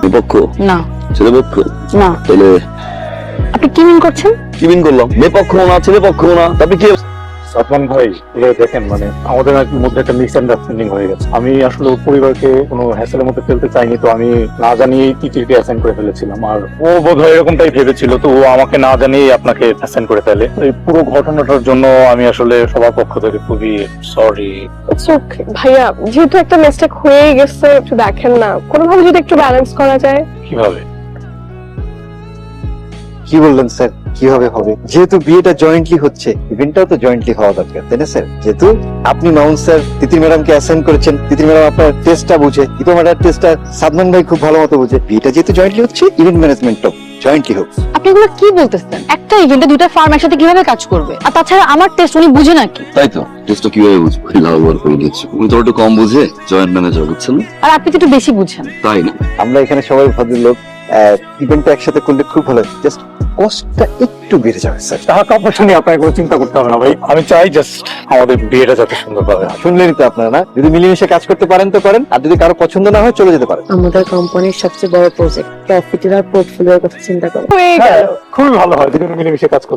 বিপক্ষ না ছেলে পক্ষ না, তাহলে আপনি কি মিন করছেন? কি বিন করলাম? মেয়ে পক্ষ না ছেলে পক্ষ না, তারপরে কি? সাদমান ভাই দেখেন, আমাদের মধ্যে একটা মিসআন্ডারস্ট্যান্ডিং হয়ে গেছে। আমি আসলে ওর পরিবারকে কোনো হ্যাসেলের মধ্যে ফেলতে চাইনি, তো আমি না জানিয়েই তিতিরকে অ্যাসাইন করে ফেলেছিলাম। আর ও বোধহয় এরকমটাই ভেবেছিল, তো ও আমাকে না জানিয়েই আপনাকে অ্যাসাইন করে ফেলে। এই পুরো ঘটনাটার জন্য আমি আসলে সবার পক্ষ থেকে খুবই সরি। ভাইয়া, যেহেতু একটা মিস্টেক হয়েই গেছে, একটু দেখেন না, কোনোভাবে যদি একটু ব্যালেন্স করা যায়। কিভাবে? কি বললেন স্যার? কিভাবে হবে? যেহেতু বিয়েটা জয়েন্টলি হচ্ছে, ইভেন্টটাও তো জয়েন্টলি হওয়া দরকার, তাই না স্যার? যেহেতু আপনি মাউন স্যার তিতির ম্যাডামকে অ্যাসাইন করেছেন, তিতির ম্যাডাম আপনার টেস্টটা বুঝে, ইতো ম্যাডাম টেস্টটা সাদমান ভাই খুব ভালো মতো বুঝে, বিয়েটা যেহেতু জয়েন্টলি হচ্ছে, ইভেন্ট ম্যানেজমেন্টটাও জয়েন্টলি হোক। আপনি এগুলো কি বলতেছেন? একটা ইভেন্টে দুইটা ফার্ম একসাথে কিভাবে কাজ করবে? আর তাছাড়া আমার টেস্ট উনি বুঝে নাকি? তাই তো, টেস্টটা কিভাবে বুঝবো? লাভবার করে দিচ্ছি, উনি তো একটু কম বুঝে জয়েন্ট ম্যানেজার বুঝছেন না? আর আপনি তো একটু বেশি বুঝেন। তাই না? আমরা এখানে সবাই ভদ্রলোক, ইভেন্টটা একসাথে করলে খুব ভালো, জাস্ট কস্টটা একটু বেড়ে যাবে স্যার। টাকা পয়সা নিয়ে আপনাকে কোনো চিন্তা করতে হবে না ভাই। আমি চাই জাস্ট আমাদের বিয়েটা যাতে সুন্দরভাবে হয়। শুনলেনই তো আপনারা, না? যদি মিলেমিশে কাজ করতে পারেন তো করেন, আর যদি কারো পছন্দ না হয় চলে যেতে পারেন। আমাদের কোম্পানির সবচেয়ে বড় প্রজেক্ট প্রফিটের আর পোর্টফোলিওর কথা চিন্তা করো। হয়ে গেল। খুবই ভালো হয় দুজনে মিলেমিশে কাজ করলে।